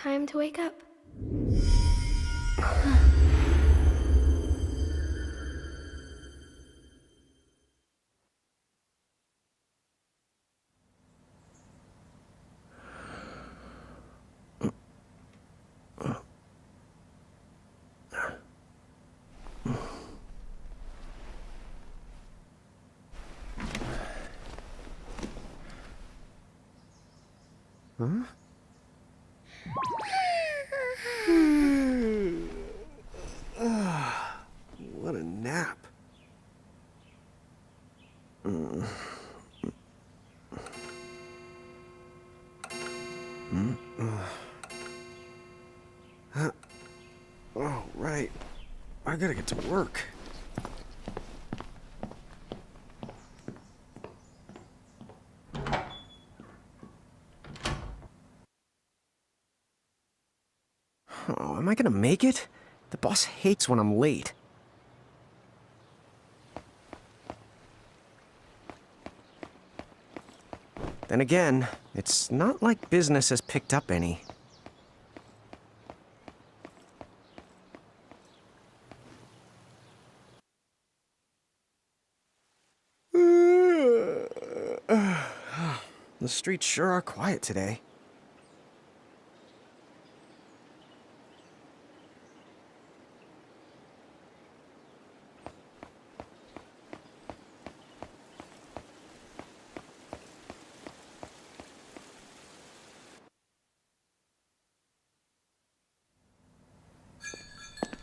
Time to wake up. Huh? What a nap. Oh, right. I gotta get to work. Oh, am I gonna make it? The boss hates when I'm late. Then again, it's not like business has picked up any. The streets sure are quiet today.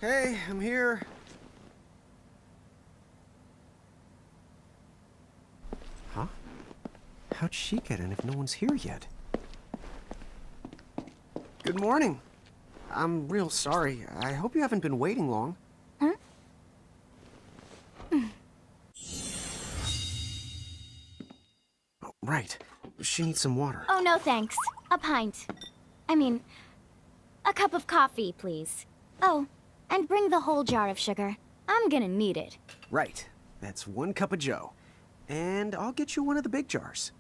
Hey, I'm here. Huh? How'd she get in if no one's here yet? Good morning. I'm real sorry. I hope you haven't been waiting long. Huh? Oh, right. She needs some water. Oh, no thanks. A pint. I mean, a cup of coffee, please. Oh, and bring the whole jar of sugar. I'm gonna need it. Right. That's 1 cup of joe. And I'll get you one of the big jars.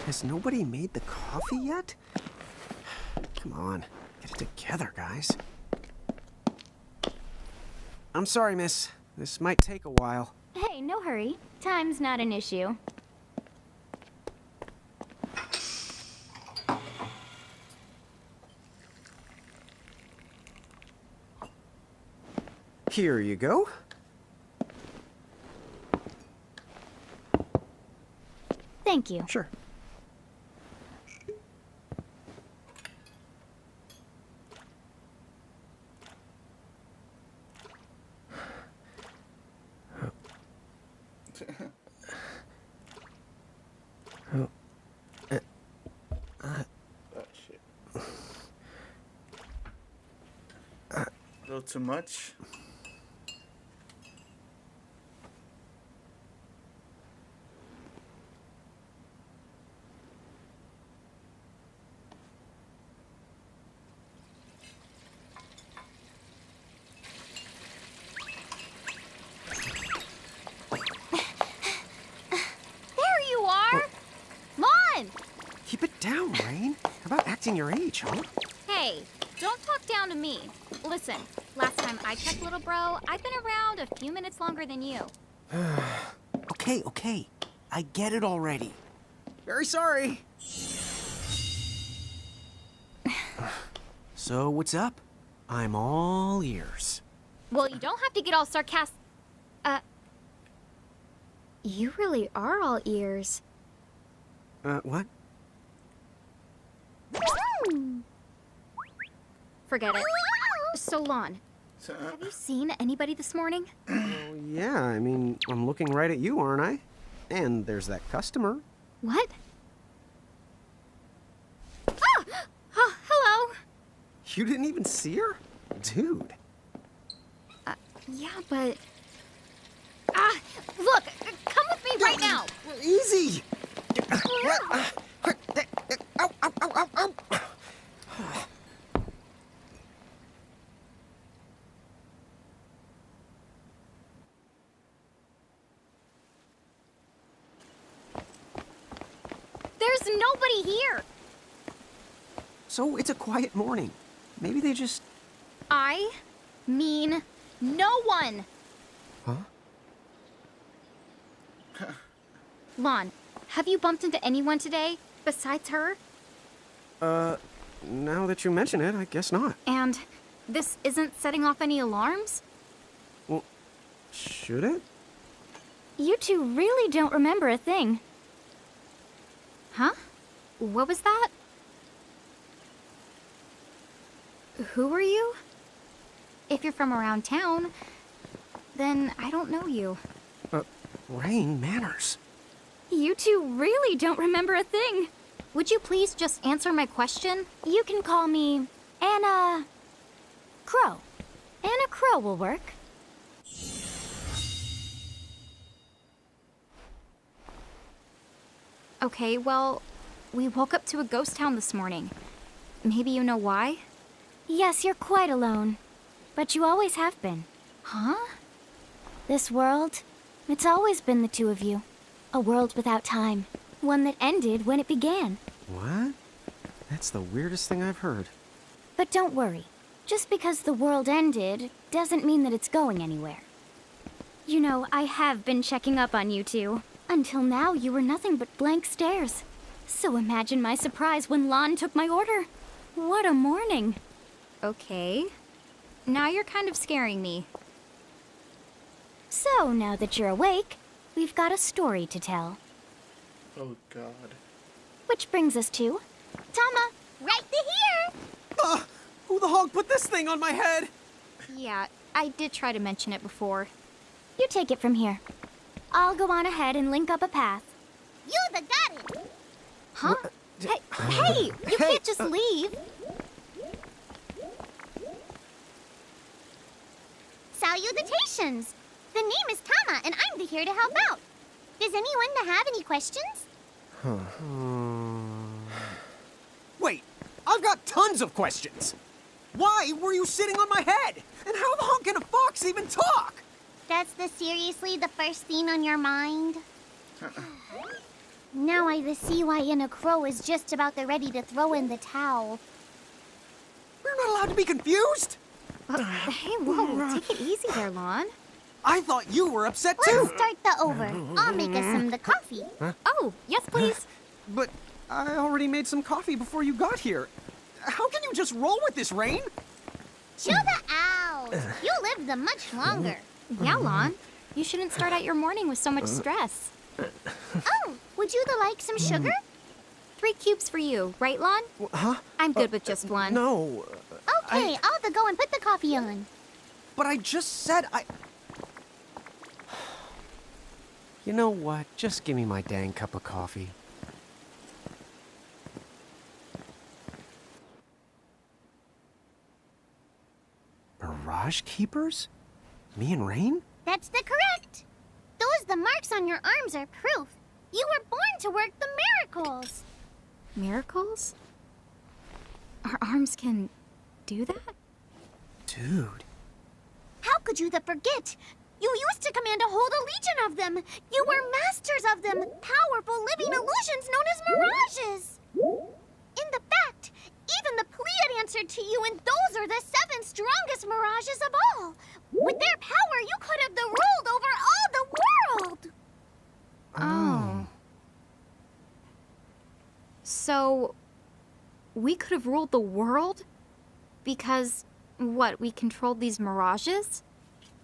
Has nobody made the coffee yet? Come on, get it together, guys. I'm sorry, miss. This might take a while. Hey, no hurry. Time's not an issue. Here you go. Thank you. Sure. Shit. A little too much. down, Rain. How about acting your age, huh? Hey, don't talk down to me. Listen, last time I checked, little bro, I've been around a few minutes longer than you. Okay. I get it already. Very sorry. So, what's up? I'm all ears. Well, you don't have to get all sarcastic. You really are all ears. What? Forget it. So, Lon, have you seen anybody this morning? Oh, yeah, I mean, I'm looking right at you, aren't I? And there's that customer. What? Oh, hello. You didn't even see her? Dude. Yeah, but... look, come with me right now. Easy! Ow, ow, ow, ow, ow. There's nobody here. So it's a quiet morning. Maybe they just... I mean no one. Huh? Lon, have you bumped into anyone today besides her? Now that you mention it, I guess not. And this isn't setting off any alarms? Well, should it? You two really don't remember a thing. Huh? What was that? Who are you? If you're from around town, then I don't know you. Rain, manners. You two really don't remember a thing. Would you please just answer my question? You can call me Anna Crow. Anna Crow will work. Okay, well, we woke up to a ghost town this morning. Maybe you know why? Yes, you're quite alone. But you always have been. Huh? This world, it's always been the two of you. A world without time. One that ended when it began. What? That's the weirdest thing I've heard. But don't worry. Just because the world ended doesn't mean that it's going anywhere. You know, I have been checking up on you two. Until now, you were nothing but blank stares. So imagine my surprise when Lon took my order. What a morning. Okay. Now you're kind of scaring me. So, now that you're awake, we've got a story to tell. Oh God. Which brings us to... Tama, right to here! Who the hog put this thing on my head? Yeah, I did try to mention it before. You take it from here. I'll go on ahead and link up a path. You the got it! Huh? Hey, you can't just leave. Salutations! The name is Tama, and I'm here to help out. Does anyone have any questions? Wait, I've got tons of questions. Why were you sitting on my head? And how the honk can a fox even talk? That's seriously the first thing on your mind? Now I see why Anna Crow is just about ready to throw in the towel. We're not allowed to be confused. Hey, whoa, take it easy there, Lon. I thought you were upset Let's too. start the over. I'll make us some the coffee. Oh, yes, please. But I already made some coffee before you got here. How can you just roll with this, Rain? Chill the out. You lived the much longer. Yeah, Lon. You shouldn't start out your morning with so much stress. Oh, would you like some sugar? 3 cubes for you, right, Lon? Huh? I'm good with just one. No. Okay, I'll go and put the coffee on. But I just said I... You know what? Just give me my dang cup of coffee. Mirage Keepers? Me and Rain? That's the correct. The marks on your arms are proof. You were born to work the miracles. Miracles? Our arms can do that? Dude. How could you forget? You used to command a whole legion of them. You were masters of them, powerful living illusions known as mirages. answered to you, and those are the 7 strongest mirages of all. With their power, you could have ruled over all the world. Oh. So, we could have ruled the world? Because, what, we controlled these mirages?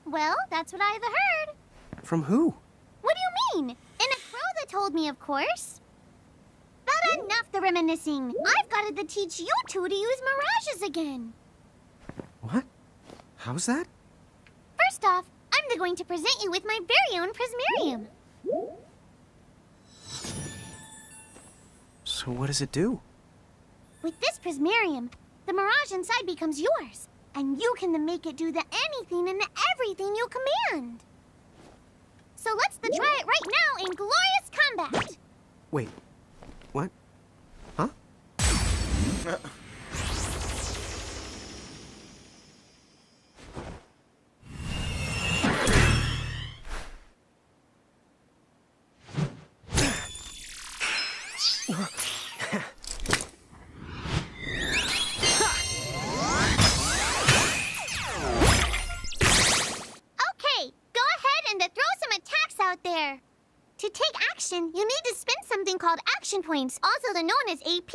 Well, that's what I've heard. From who? What do you mean? Crowther told me, of course. But enough the reminiscing. I've got to teach you two to use mirages again. What? How's that? First off, I'm going to present you with my very own Prismarium. So what does it do? With this Prismarium, the mirage inside becomes yours. And you can then make it do the anything and the everything you command. So let's try it right now in glorious combat. Wait. What? Huh? Okay, go ahead and throw some attacks out there. To take action, you need to spend something called action points, also known as AP.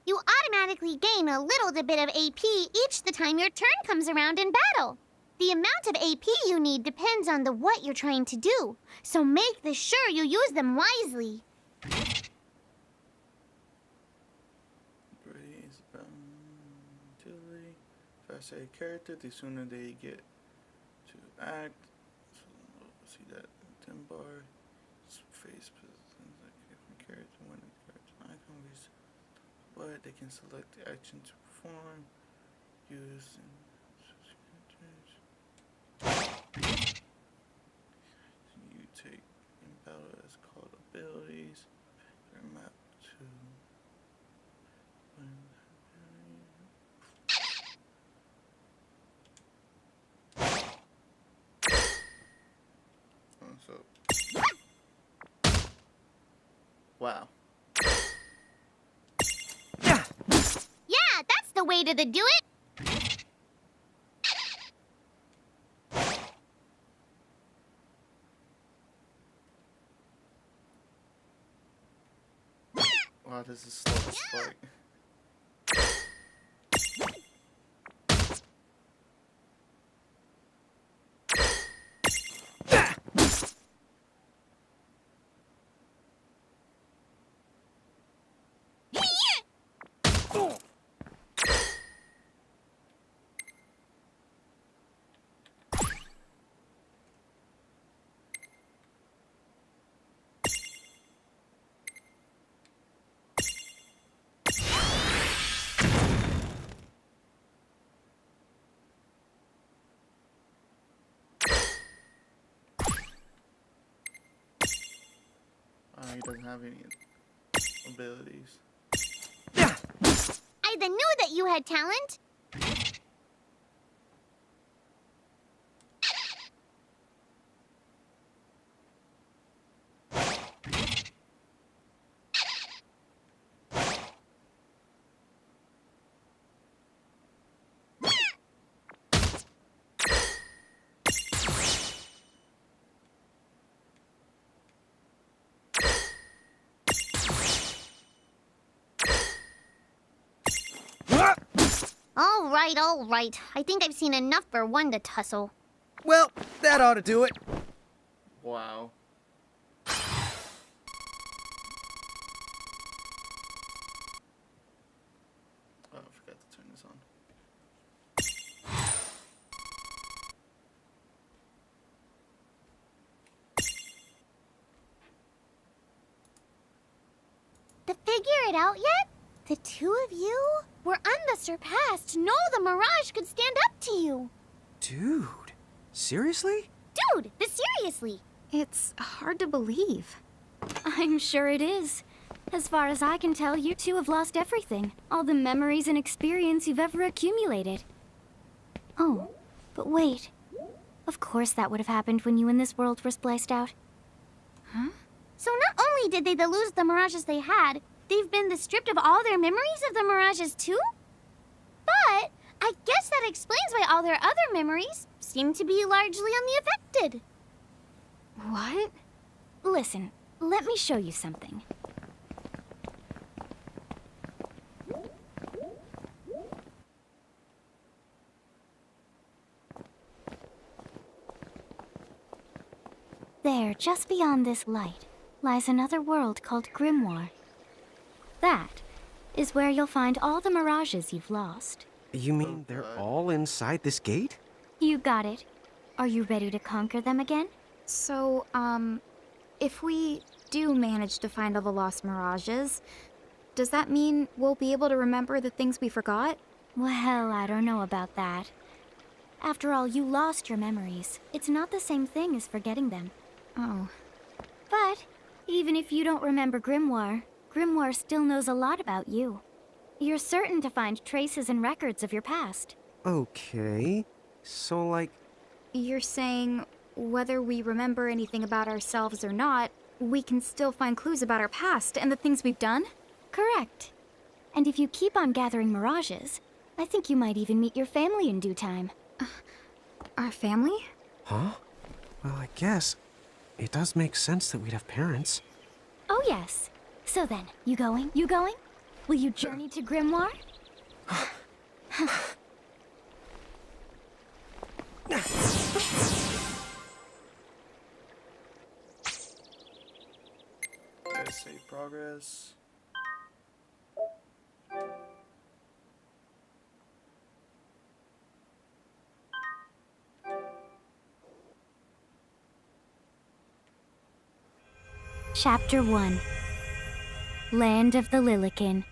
You automatically gain a little bit of AP each the time your turn comes around in battle. The amount of AP you need depends on what you're trying to do, so make sure you use them wisely. Breeze, utility. Faster a character, the sooner they get to act. So, see that 10 bar. Face positions like different character when the character icon is, but they can select the action to perform, use and you take in battle as called abilities. They're mapped to so. Wow. Yeah, that's the way to do it. Wow, this is slow as fuck. He doesn't have any abilities. I then knew that you had talent. All right. I think I've seen enough for one to tussle. Well, that ought to do it. Wow. Oh, I forgot to turn this on. To figure it out yet? The two of you were unsurpassed. No, the Mirage could stand up to you. Dude, seriously? Dude, but seriously. It's hard to believe. I'm sure it is. As far as I can tell, you two have lost everything. All the memories and experience you've ever accumulated. Oh, but wait. Of course that would have happened when you and this world were spliced out. Huh? So not only did they lose the Mirages they had, they've been stripped of all their memories of the Mirages too? But I guess that explains why all their other memories seem to be largely unaffected. What? Listen, let me show you something. There, just beyond this light, lies another world called Grimoire. That is where you'll find all the mirages you've lost. You mean they're all inside this gate? You got it. Are you ready to conquer them again? So, if we do manage to find all the lost mirages, does that mean we'll be able to remember the things we forgot? Well, I don't know about that. After all, you lost your memories. It's not the same thing as forgetting them. Oh. But even if you don't remember Grimoire, Grimoire still knows a lot about you. You're certain to find traces and records of your past. Okay. So, like, You're saying whether we remember anything about ourselves or not, we can still find clues about our past and the things we've done? Correct. And if you keep on gathering mirages, I think you might even meet your family in due time. Our family? huh? Well, I guess it does make sense that we'd have parents. Oh, yes. So then, you going? You going? Will you journey to Grimoire? Let's save progress. Chapter 1. Land of the Lilikin.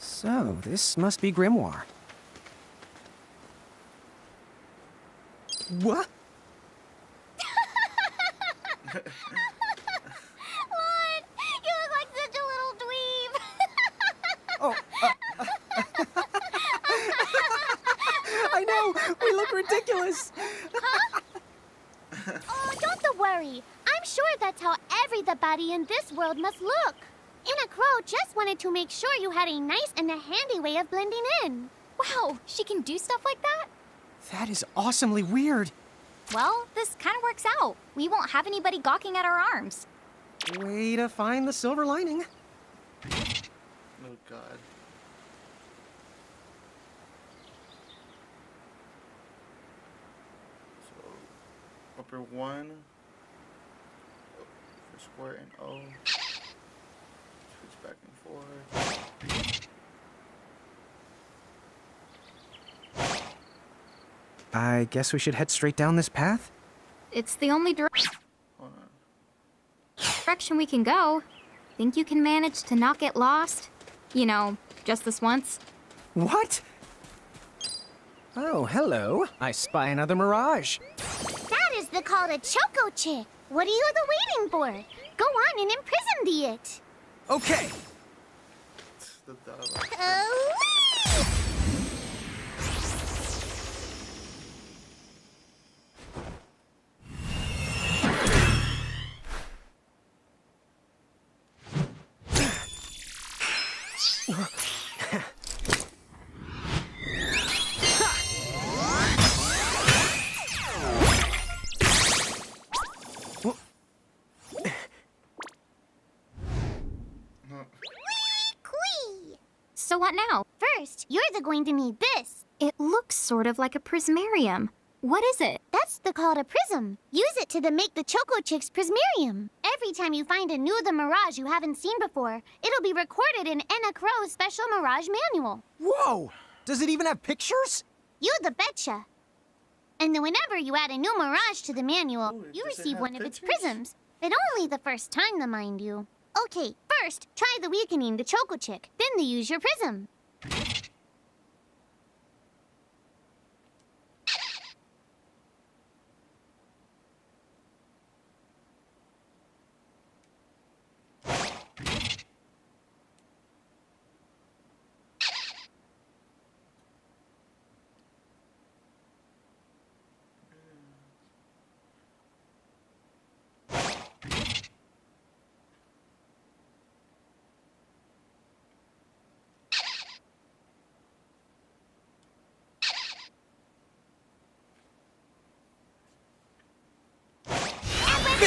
So, this must be Grimoire. What? Lord, you look like such a little dweeb. Oh, I know! We look ridiculous! Oh, don't worry. I'm sure that's how everybody in this world must look. Anna Crow just wanted to make sure you had a nice and a handy way of blending in. Wow, she can do stuff like that? That is awesomely weird. Well, this kind of works out. We won't have anybody gawking at our arms. Way to find the silver lining. Oh god. So, upper 1 for square and O. Switch back and forth. I guess we should head straight down this path? It's the only Hold on. direction we can go. Think you can manage to not get lost? You know, just this once? What? Oh, hello. I spy another mirage. That is the call to Choco Chick. What are you waiting for? Go on and imprison the it. Okay. The dialogue. Oh. So what now? First, you're going to need this. It looks sort of like a prismarium. What is it? That's the call to Prism. Use it to make the Choco Chick's Prismarium. Every time you find a new the Mirage you haven't seen before, it'll be recorded in Enna Crow's special Mirage manual. Whoa! Does it even have pictures? You the betcha. And then whenever you add a new Mirage to the manual, Ooh, you does it receive have one of its pictures? prisms. But only the first time, mind you. Okay, first, try the weakening the Choco Chick, then the use your prism.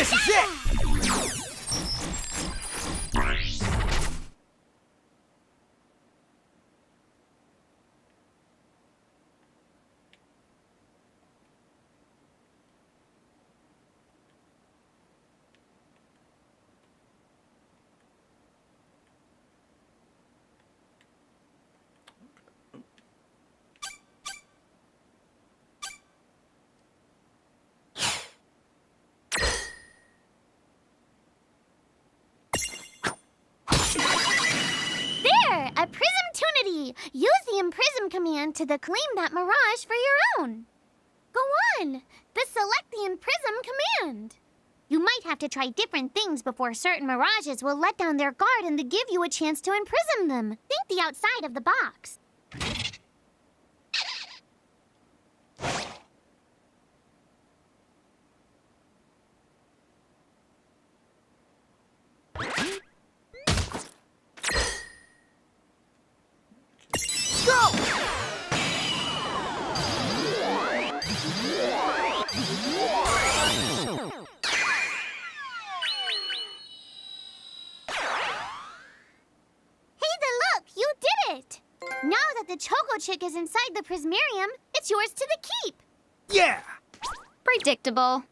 This is it! There! A Prismtunity! Use the Imprism command to claim that mirage for your own. Go on! Select the Imprism command. You might have to try different things before certain mirages will let down their guard and give you a chance to imprism them. Think the outside of the box. Go! Look, you did it! Now that the Choco Chick is inside the Prismarium, it's yours to the keep. Yeah! Predictable.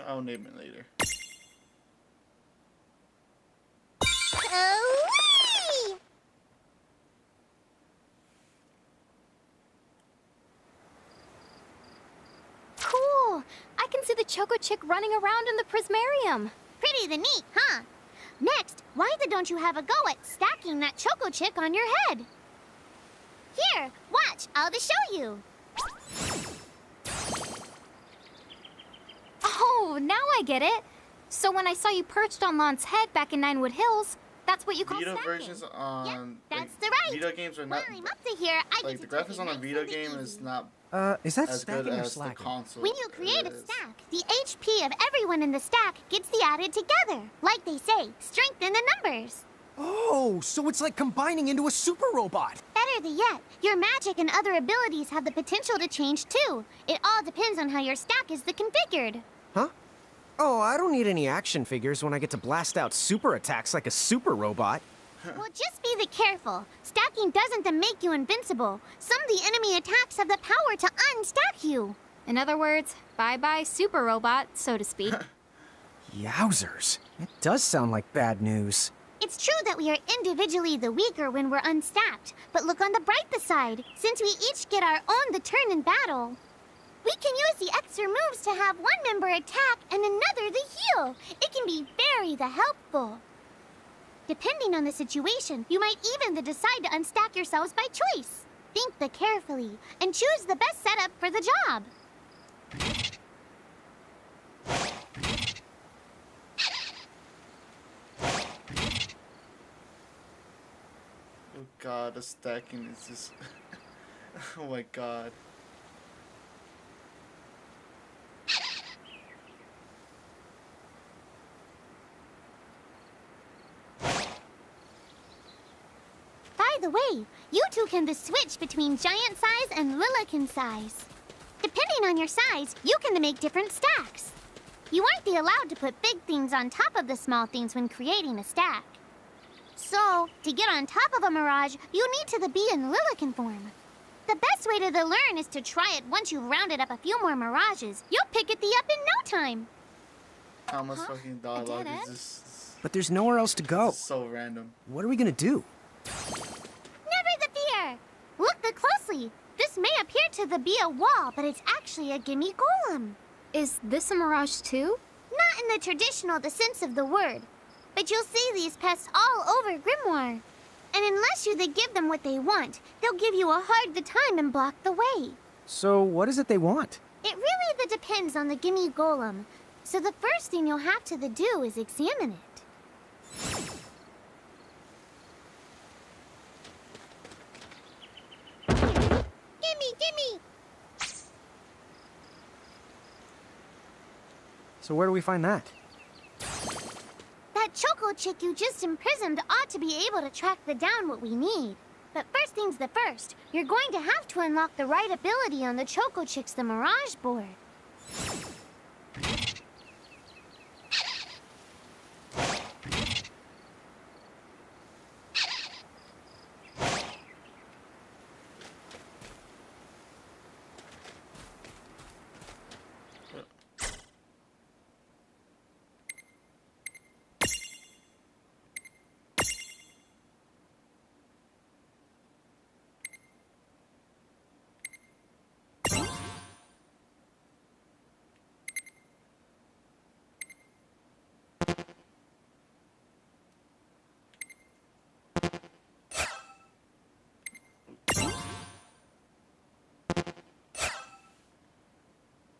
I'll name it later. Oh, whee! Cool! I can see the Choco Chick running around in the Prismarium. Pretty the neat, huh? Next, why don't you have a go at stacking that Choco Chick on your head? Here, watch, I'll just show you. Oh, now I get it. So when I saw you perched on Lon's head back in Ninewood Hills, that's what you call Vita stacking. versions on that's the right. Vita games are While not I'm up to here, I like get the to take graphics it on a nice Vita and game easy. is not Is that as good stacking or as the slacking? console. When you create a is. stack, the HP of everyone in the stack gets the added together. Like they say, strengthen the numbers. Oh, so it's like combining into a super robot. Better yet, your magic and other abilities have the potential to change too. It all depends on how your stack is configured. Huh? Oh, I don't need any action figures when I get to blast out super attacks like a super robot. Well, just be careful. Stacking doesn't make you invincible. Some of the enemy attacks have the power to unstack you. In other words, bye-bye super robot, so to speak. Yowzers. It does sound like bad news. It's true that we are individually the weaker when we're unstacked, but look on the brighter side. Since we each get our own the turn in battle, we can use the extra moves to have one member attack and another the heal. It can be very helpful. Depending on the situation, you might even decide to unstack yourselves by choice. Think carefully and choose the best setup for the job. Oh god, the stacking is just oh my god. By the way, you two can switch between giant size and Lilican size. Depending on your size, you can make different stacks. You aren't allowed to put big things on top of the small things when creating a stack. So, to get on top of a mirage, you need to be in Lilican form. The best way to learn is to try it once you've rounded up a few more mirages. You'll pick it up in no time. How much fucking dialogue Dead is end? this? But there's nowhere else to go. This is so random. What are we gonna do? Never the fear! Look closely. This may appear to be a wall, but it's actually a gimme golem. Is this a mirage too? Not in the traditional sense of the word, but you'll see these pests all over Grimoire. And unless you give them what they want, they'll give you a hard time and block the way. So, what is it they want? It really kinda depends on the gimme golem. So the first thing you'll have to do is examine it. Gimme! So where do we find that? That Choco chick you just imprisoned ought to be able to track down what we need. But first things the first, you're going to have to unlock the right ability on the Choco Chick's the Mirage board.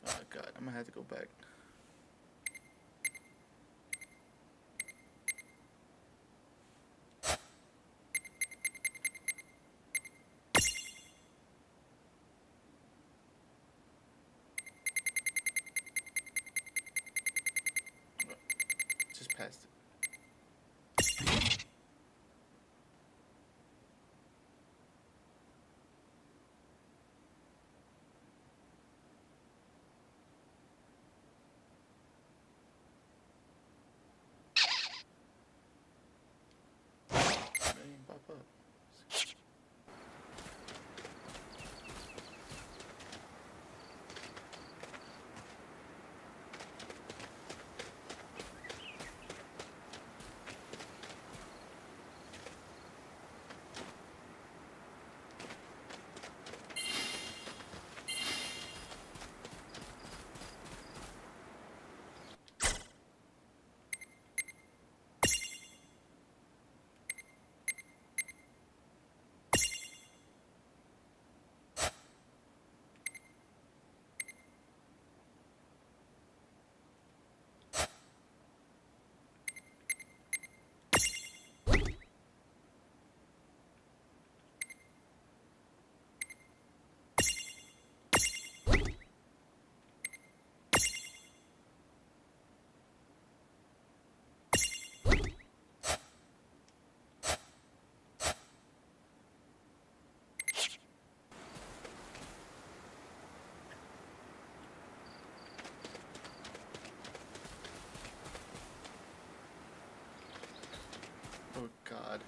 Oh god, I'm gonna have to go back. Just past it. It ain't pop up. Oh god.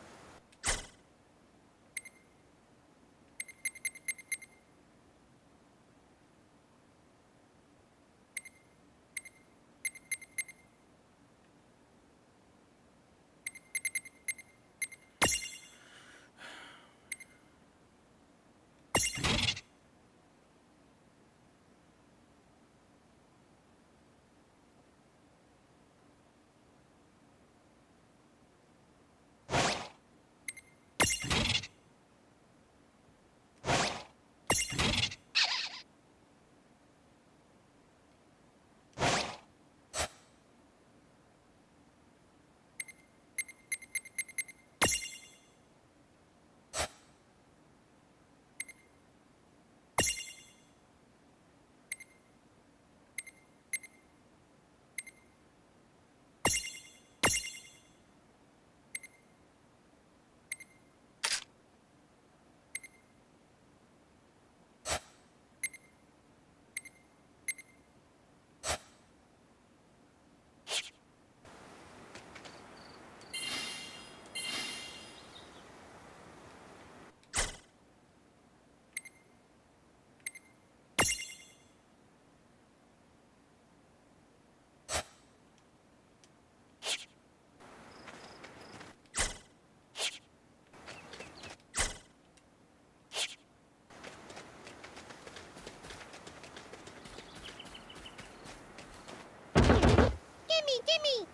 Gimme!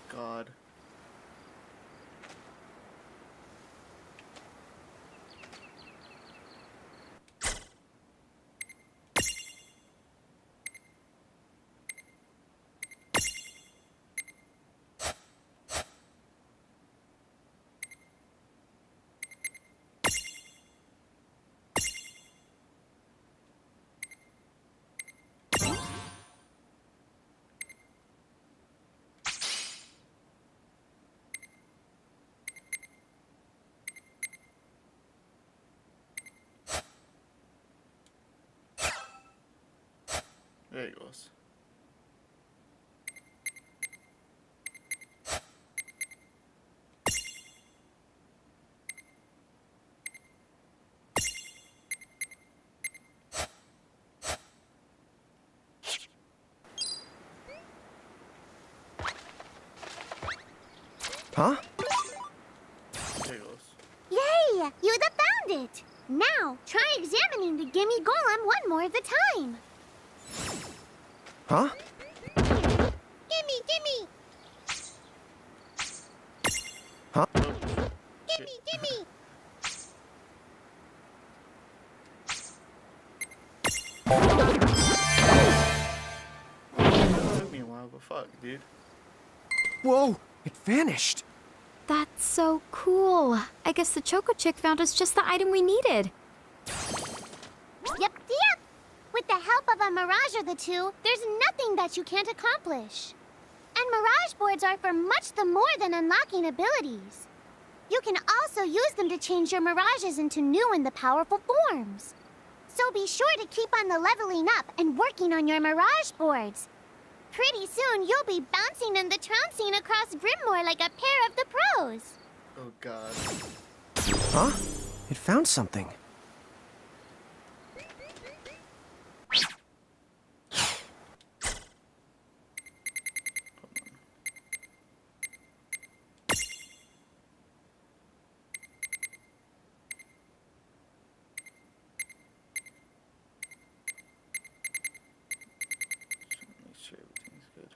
God. There it goes. Huh? There it goes. Yay! You found it! Now, try examining the Gimme Golem one more of the time. Huh? Gimme, gimme! Huh? Gimme, gimme! It took me a while, but fuck, dude. Whoa! It vanished. That's so cool. I guess the Choco Chick found us just the item we needed. Yep. With the help of a Mirage or the two, there's nothing that you can't accomplish. And Mirage boards are for much the more than unlocking abilities. You can also use them to change your Mirages into new and the powerful forms. So be sure to keep on the leveling up and working on your Mirage boards. Pretty soon, you'll be bouncing and the trouncing across Brimmore like a pair of the pros. Oh god. Huh? It found something. Make sure everything's good.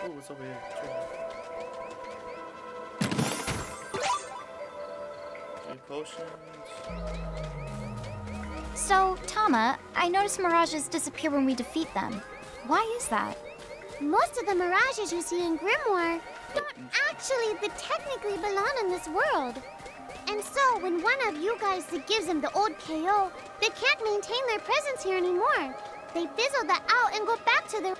Oh, what's over here? Okay, potions. So, Tama, I noticed Mirages disappear when we defeat them. Why is that? Most of the Mirages you see in Grimoire don't actually technically belong in this world. And so, when one of you guys gives them the old KO, they can't maintain their presence here anymore. They fizzle that out and go back to their...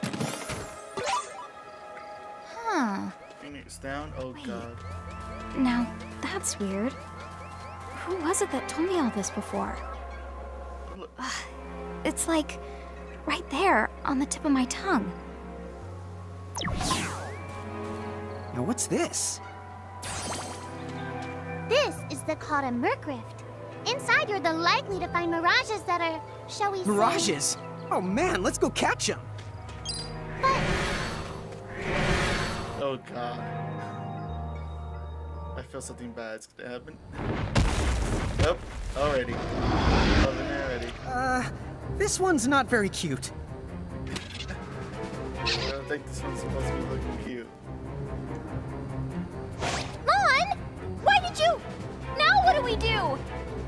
Huh. Phoenix down. Oh god. Now, that's weird. Who was it that told me all this before? Oh, look. It's like right there on the tip of my tongue. Now what's this? This is the called a Murkrift. Inside, you're the likely to find Mirages that are, shall we say... Mirages? Oh man, let's go catch them. Oh god. I feel something bad's gonna happen. Yep, already. Loving it already. This one's not very cute. I don't think this one's supposed to be looking cute. Mon! Why did you... Now what do we do?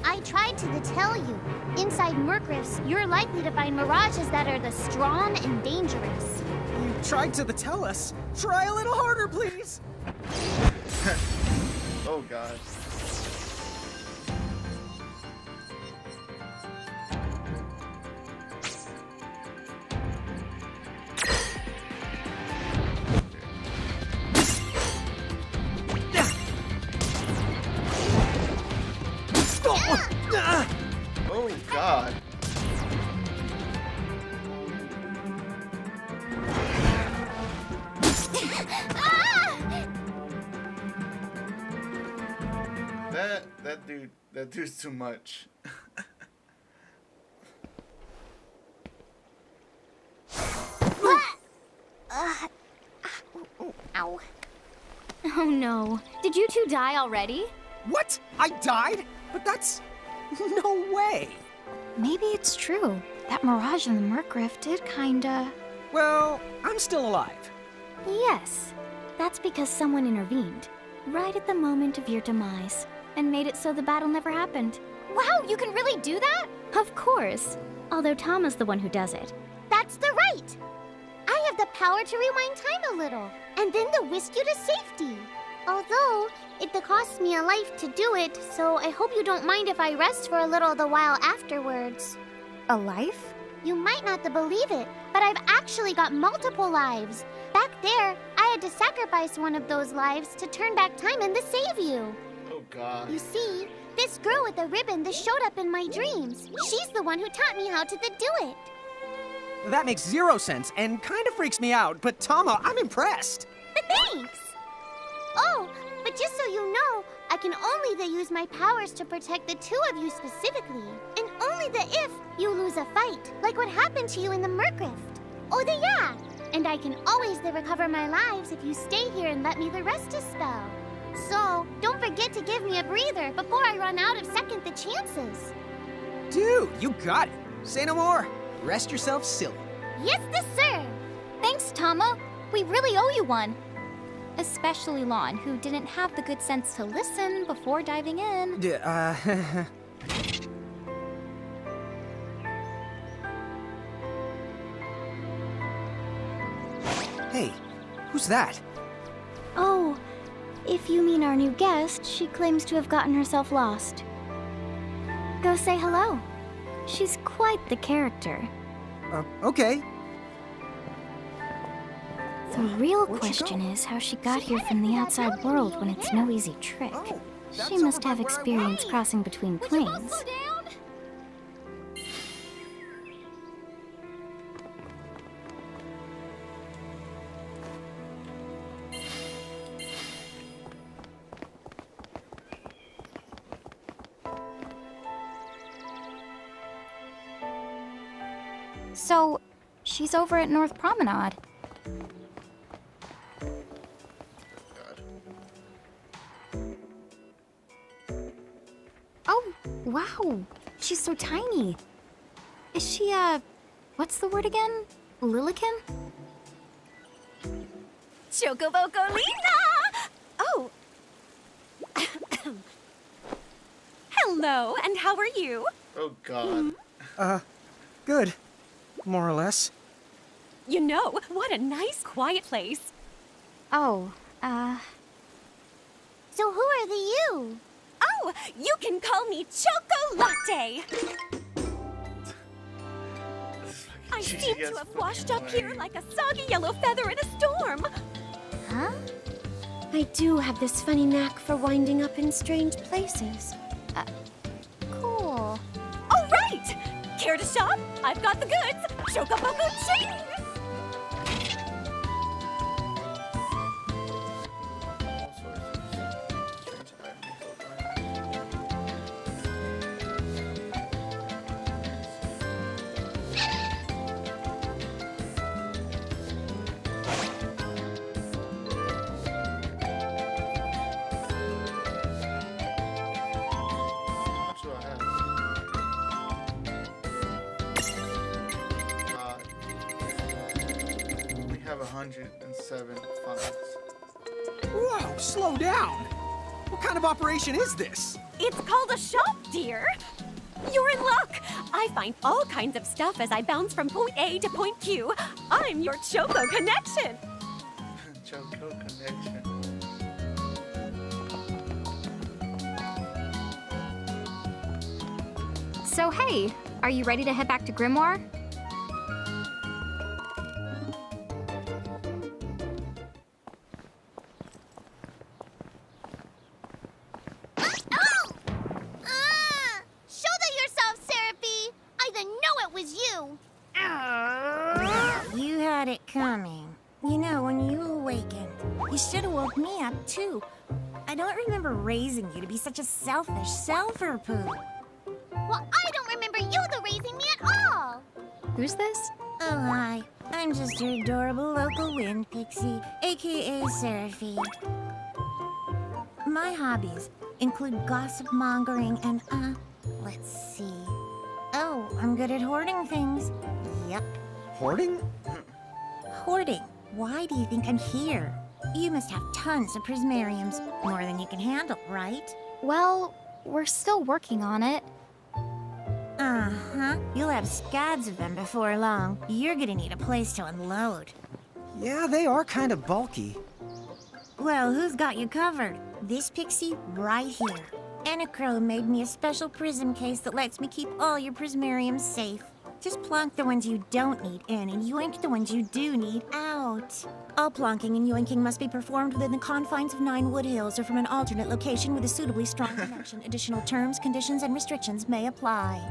I tried to tell you. Inside Murkrifts, you're likely to find Mirages that are the strong and dangerous. You tried to tell us. Try a little harder, please. Oh god. Oh god. That dude's too much. Ow. Oh no. Did you two die already? What? I died? But that's... no way. Maybe it's true. That Mirage in the Murkrift did kinda... Well, I'm still alive. Yes. That's because someone intervened, right at the moment of your demise, and made it so the battle never happened. Wow, you can really do that? Of course. Although Tama's the one who does it. That's the right. I have the power to rewind time a little, and then to whisk you to safety. Although, it costs me a life to do it, so I hope you don't mind if I rest for a little the while afterwards. A life? You might not believe it, but I've actually got multiple lives. Back there, I had to sacrifice one of those lives to turn back time and to save you. Oh god. You see, this girl with the ribbon that showed up in my dreams. She's the one who taught me how to do it. That makes zero sense and kind of freaks me out, but Tama, I'm impressed. Thanks! Oh, but just so you know, I can only use my powers to protect the two of you specifically. And only if you lose a fight, like what happened to you in the Mercrift. Oh, yeah! And I can always recover my lives if you stay here and let me rest a spell. So, don't forget to give me a breather before I run out of second the chances. Dude, you got it. Say no more. Rest yourself silly. Yes, sir! Thanks, Tama. We really owe you one. Especially Lon, who didn't have the good sense to listen before diving in. Hey, who's that? Oh, if you mean our new guest, she claims to have gotten herself lost. Go say hello. She's quite the character. Okay. The real Where'd she question go? is how she got here from the outside world when it's no easy trick. Oh, that's She must over have by where I experience was. crossing between planes. So, she's over at North Promenade. God. Oh, wow. She's so tiny. Is she, what's the word again? Lilican? Chocobocolina! Oh. Hello, and how are you? Oh god. Good. More or less. You know, what a nice, quiet place. Oh, So who are the you? Oh, you can call me Chocolatte. I She seem gets to have fucking washed up here lame. like a soggy yellow feather in a storm. huh? I do have this funny knack for winding up in strange places. Cool. All right! Care to shop? I've got the goods. Chocoboco ching! All sorts of strange items. How much do I have? God. We have 107 funds. Whoa, slow down. What kind of operation is this? It's called a shop, dear. You're in luck. I find all kinds of stuff as I bounce from point A to point Q. I'm your Choco connection. Choco connection. So, hey, are you ready to head back to Grimoire? Oh! Shoulder yourself, Seraphie! I didn't know it was you! You had it coming. You know, when you awakened, you should have woke me up too. I don't remember raising you to be such a selfish selfer poo. Well, I don't remember you raising me at all! Who's this? Oh, hi. I'm just your adorable local wind pixie, aka Seraphie. My hobbies include gossip mongering and, let's see. Oh, I'm good at hoarding things. Yep, Hoarding? hoarding. Why do you think I'm here? You must have tons of prismariums, more than you can handle, right? Well, we're still working on it. Uh-huh. You'll have scads of them before long. You're gonna need a place to unload. Yeah, they are kind of bulky. Well, who's got you covered? This pixie right here. Enachrome made me a special prism case that lets me keep all your prismariums safe. Just plonk the ones you don't need in and yoink the ones you do need out. All plonking and yoinking must be performed within the confines of 9 Wood Hills or from an alternate location with a suitably strong connection. Additional terms, conditions, and restrictions may apply.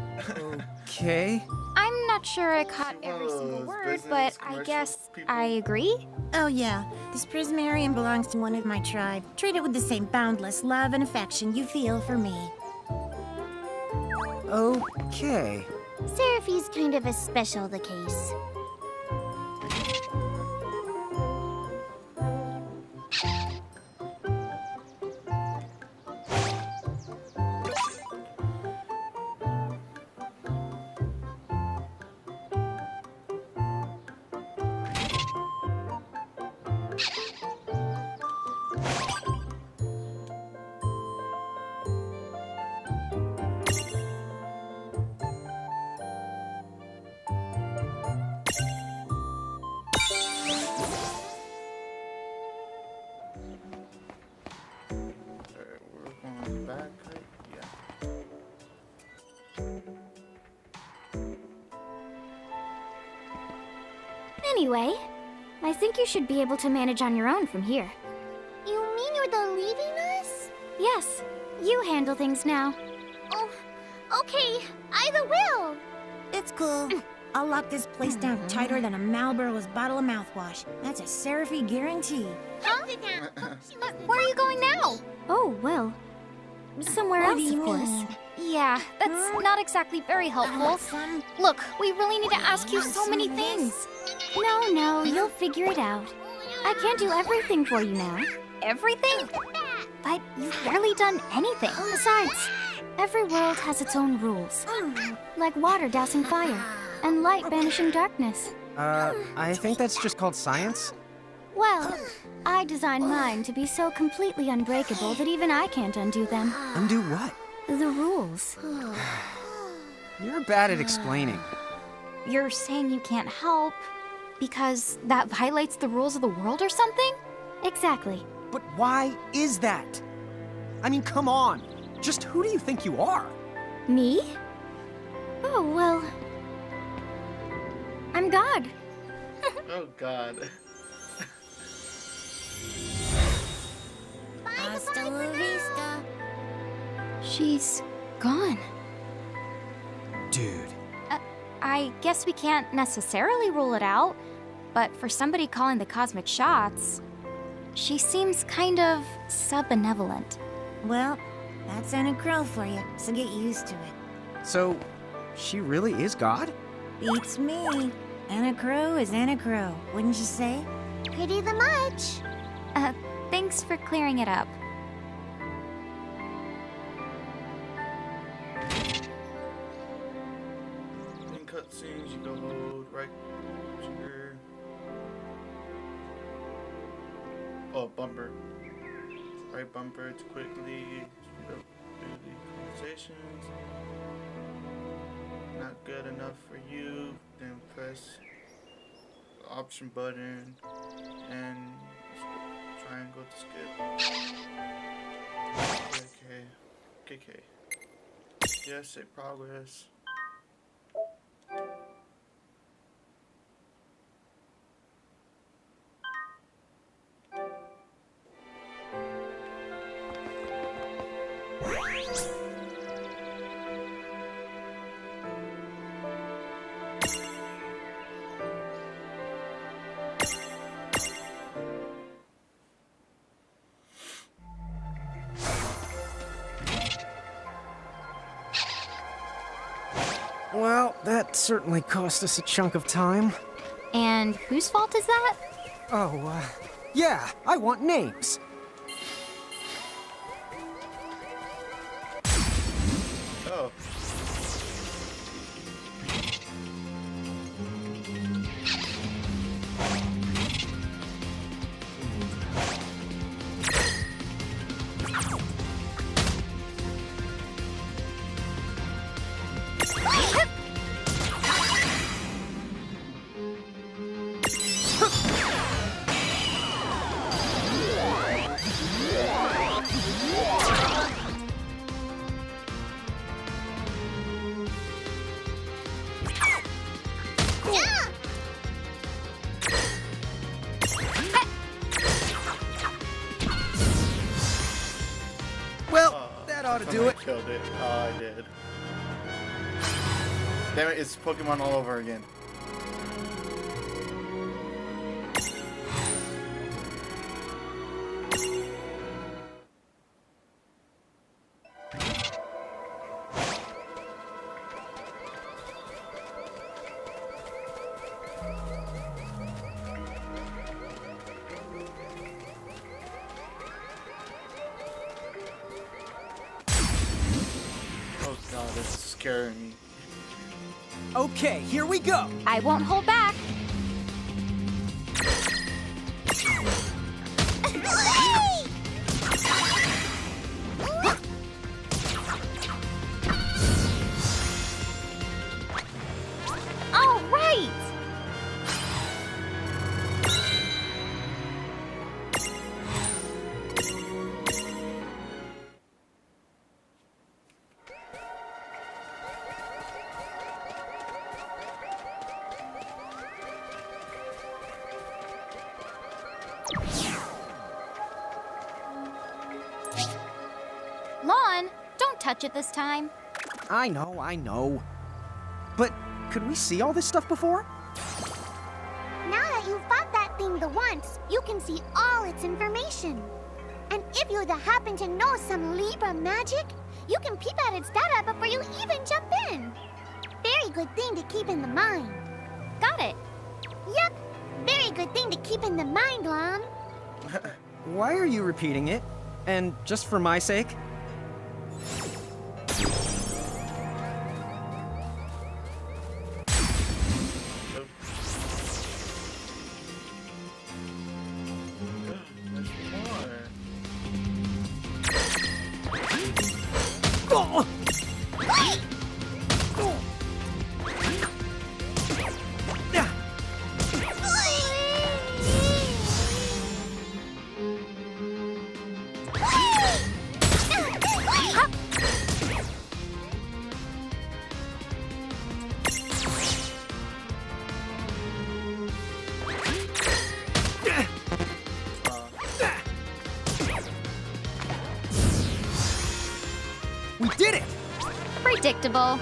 Okay. I'm not sure I caught every single those word, business, but I commercial guess people. I agree. Oh yeah, this Prismarium belongs to one of my tribe. Treat it with the same boundless love and affection you feel for me. Okay. Seraphi's kind of a special the case. Alright, we're going back, right? Yeah. Anyway, I think you should be able to manage on your own from here. You mean you're the leaving us? Yes, you handle things now. Oh, okay. Either will. It's cool. I'll lock this place down tighter than a Marlboro's bottle of mouthwash. That's a Seraphy guarantee. Huh? Sit down. Where are you going now? Oh, well, somewhere What else, do you of course. mean? Yeah, that's not exactly very helpful. Son, Look, we really need to ask you so many things. No, you'll figure it out. I can't do everything for you now. Everything? But you've barely done anything. Besides, every world has its own rules. Like water dousing fire, and light banishing darkness. I think that's just called science. Well, I designed mine to be so completely unbreakable that even I can't undo them. Undo what? The rules. You're bad at explaining. You're saying you can't help because that violates the rules of the world or something? Exactly. But why is that? I mean, come on. Just who do you think you are? Me? Oh, well. I'm God. Oh god. hasta la vista. She's gone. Dude. I guess we can't necessarily rule it out, but for somebody calling the cosmic shots, she seems kind of sub-benevolent. Well, that's Anna Crow for you, so get used to it. So, she really is God? Beats me. Anna Crow is Anna Crow, wouldn't you say? Pretty the much. Thanks for clearing it up. In cutscenes, you go hold right trigger. Oh, bumper. Right bumper to quickly speed up daily conversations. Not good enough for you, then press the option button and triangle to skip. KK. Yes, say progress. Well, that certainly cost us a chunk of time. And whose fault is that? Oh, yeah, I want names. Oh. to do it. Killed it. Oh, I did. Damn it, it's Pokemon all over again. Oh god, this is scaring me. Okay, here we go. I won't hold back. All right! Lon, don't touch it this time. I know. But could we see all this stuff before? Now that you've fought that thing the once, you can see all its information. And if you happen to know some Libra magic, you can peep at its data before you even jump in. Very good thing to keep in the mind. Got it. Yep, very good thing to keep in the mind, Lon. Why are you repeating it? And just for my sake? There's more. Oh! Yeah. We did it! Predictable.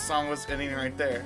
Song was ending right there.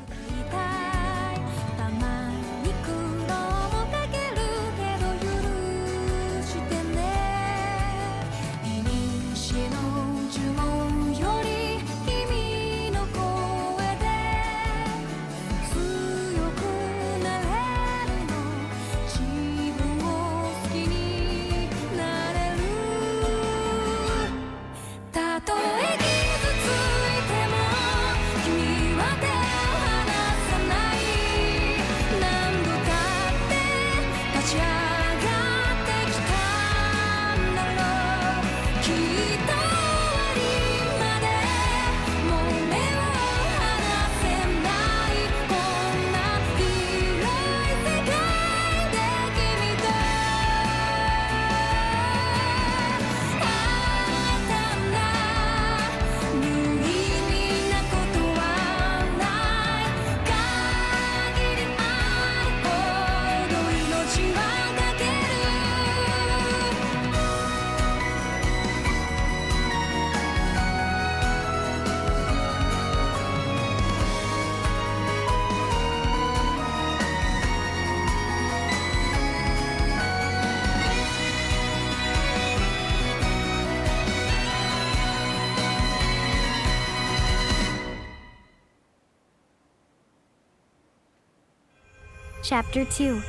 Chapter 2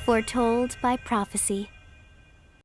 Foretold by Prophecy.